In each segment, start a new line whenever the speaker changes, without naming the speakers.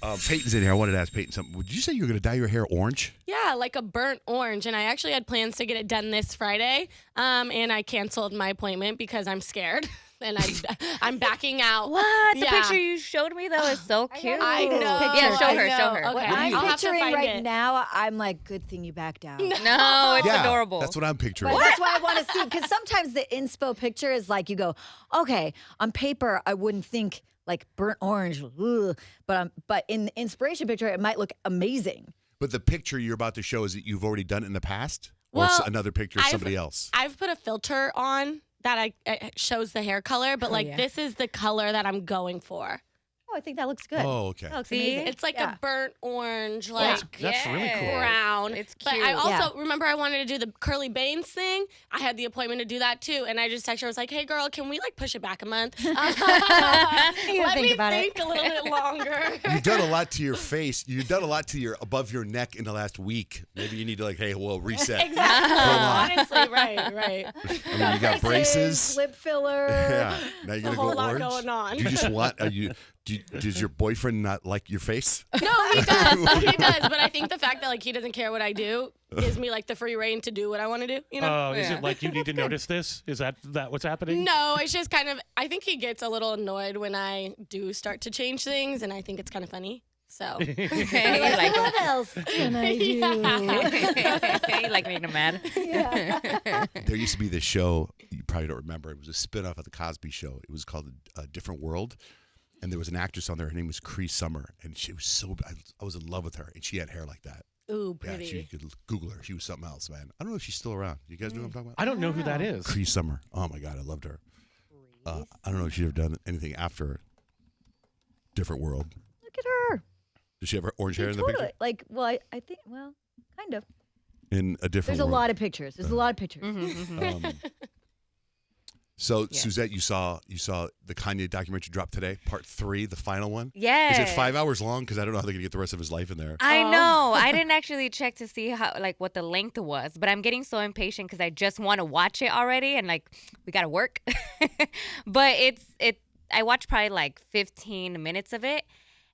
Peyton's in here. I wanted to ask Peyton something. Did you say you were going to dye your hair orange?
Yeah, like a burnt orange. And I actually had plans to get it done this Friday. And I canceled my appointment because I'm scared. And I'm backing out.
What? The
Yeah.
picture you showed me, though, is so cute.
I know.
Yeah, show her.
Okay.
What I'm
I'll have to
picturing
find
right
it.
now, I'm like, good thing you backed down.
No, it's adorable.
That's what I'm picturing.
But that's why I want to see, because sometimes the inspo picture is like you go, okay, on paper I wouldn't think like burnt orange, ugh, but in the inspiration picture it might look amazing.
But the picture you're about to show is that you've already done it in the past? Or
Well,
it's another picture of somebody else?
I've put a filter on that it shows the hair color, but this is the color that I'm going for.
Oh, I think that looks good.
Oh, okay.
That looks
See?
amazing.
It's like
Yeah.
a burnt orange, like
That's really cool.
brown.
It's
But
cute.
I also remember I wanted to do the Curly Banes thing. I had the appointment to do that too, and I just texted her. I was like, "Hey, girl, can we like push it back a month? Let
think
me
about it.
think a little bit longer."
You've done a lot to your face. You've done a lot to your above your neck in the last week. Maybe you need to reset.
Exactly.
Hold on.
Honestly, right.
I mean, you got braces.
lip filler.
Yeah. Now you're
A
gonna
whole
go
lot
orange.
going on.
Do you just want? Does your boyfriend not like your face?
No, he does. He does. But I think the fact that like he doesn't care what I do gives me like the free reign to do what I want to do. You know?
Oh, is it like you need to notice this? Is that what's happening?
No, it's just kind of. I think he gets a little annoyed when I do start to change things, and I think it's kind of funny. So.
Okay, you like
What else can I do?
you like making him mad.
There used to be this show, you probably don't remember. It was a spinoff of The Cosby Show. It was called A Different World. And there was an actress on there. Her name was Cree Summer. And she was I was in love with her. And she had hair like that.
Ooh, pretty.
Yeah, you could Google her. She was something else, man. I don't know if she's still around. You guys know what I'm talking about?
I don't know who that is.
Cree Summer. Oh, my God. I loved her. I don't know if she's ever done anything after Different World.
Look at her.
Does she have her orange hair in the
Totally.
picture?
Like, well, I think, well, kind of.
In A Different
There's a
World.
lot of pictures. There's a lot of pictures.
So, Suzette, you saw the Kanye documentary drop today, part 3, the final one?
Yes.
Is it 5 hours long? Because I don't know how they're going to get the rest of his life in there.
I know. I didn't actually check to see what the length was, but I'm getting so impatient because I just want to watch it already, and we gotta work. But I watched probably like 15 minutes of it,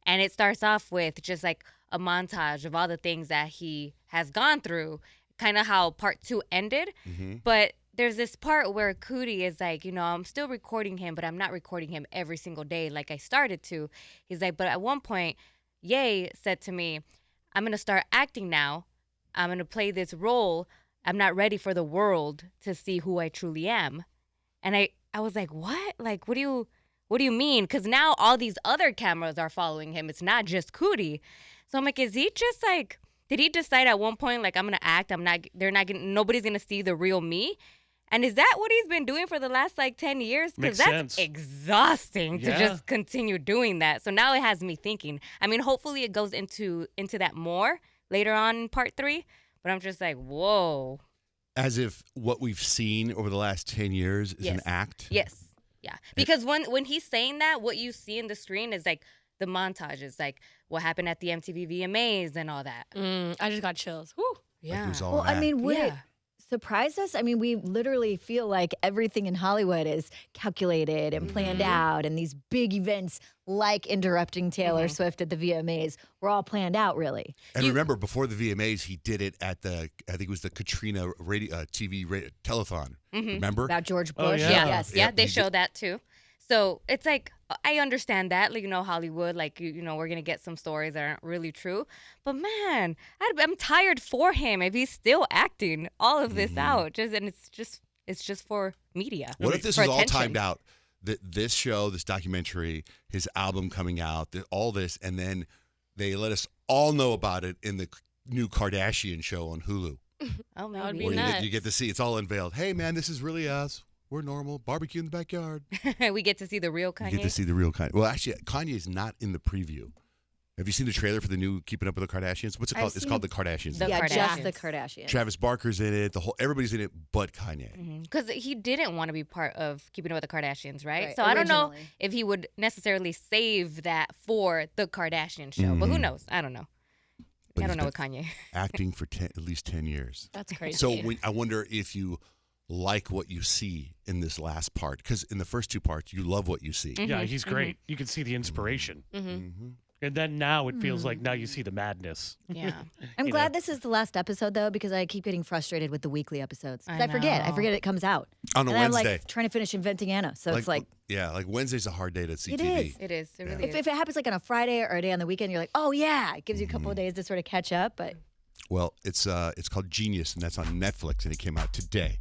and it starts off with just like a montage of all the things that he has gone through, kind of how part 2 ended.
Mm-hmm.
But there's this part where Cootie is like, I'm still recording him, but I'm not recording him every single day like I started to. He's like, but at one point, Ye said to me, I'm going to start acting now. I'm going to play this role. I'm not ready for the world to see who I truly am. And I was like, what? Like, what do you mean? Because now all these other cameras are following him. It's not just Cootie. So I'm like, is he just like, did he decide at one point, like, I'm going to act, nobody's going to see the real me? And is that what he's been doing for the last, 10 years? Because that's
sense.
exhausting to
Yeah.
just continue doing that. So now it has me thinking. I mean, hopefully it goes into that more later on in part 3. But I'm just like, whoa.
As if what we've seen over the last 10 years is an act?
Yes. Yeah. Because when he's saying that, what you see in the screen is, the montages, what happened at the MTV VMAs and all that.
I just got chills. Whew.
Yeah.
It was all
Well,
an
I
act.
mean, would it
Yeah.
surprise us? I mean, we literally feel like everything in Hollywood is calculated and planned out, and these big events like interrupting Taylor Swift at the VMAs were all planned out, really.
And remember, before the VMAs, he did it at I think it was the Katrina TV telethon. Remember?
About George
Oh,
Bush.
yeah.
Yes.
Yeah, they show that too. So it's I understand that, Hollywood, we're going to get some stories that aren't really true. But man, I'm tired for him if he's still acting all of this out. It's just for media.
What if this
for
is all
attention.
timed out? That this show, this documentary, his album coming out, all this, and then they let us all know about it in the new Kardashian show on Hulu.
Oh,
That would
maybe.
be
Where
nuts.
you get to see it's all unveiled. Hey, man, this is really us. We're normal. Barbecue in the backyard.
We get to see the real Kanye.
You get to see the real Kanye. Well, actually, Kanye's not in the preview. Have you seen the trailer for the new Keeping Up with the Kardashians? What's it called? It's called The Kardashians.
The
Yeah, just
Kardashians.
the Kardashians.
Travis Barker's in it. Everybody's in it, but Kanye.
Because he didn't want to be part of Keeping Up with the Kardashians, right?
Right,
So I don't know
originally.
if he would necessarily save that for the Kardashian show. But who knows? I don't know.
But
I
he's
don't know with
been
Kanye.
acting for at least 10 years.
That's crazy.
So I wonder if you like what you see in this last part, because in the first 2 parts, you love what you see.
Yeah, he's great. You can see the inspiration.
Mm-hmm.
And then now it feels like now you see the madness.
Yeah.
I'm
You
glad
know.
this is the last episode though, because I keep getting frustrated with the weekly episodes.
I
I forget. I
know.
forget it comes out.
On a
and I'm
Wednesday.
like trying to finish Inventing Anna. So it's like
like Wednesday's a hard day to see
It
TV.
is.
It is. It really
if
is.
it happens like on a Friday or a day on the weekend, you're like, oh yeah, it gives you a couple of days to sort of catch up. But
Well, it's called Genius, and that's on Netflix, and it came out today.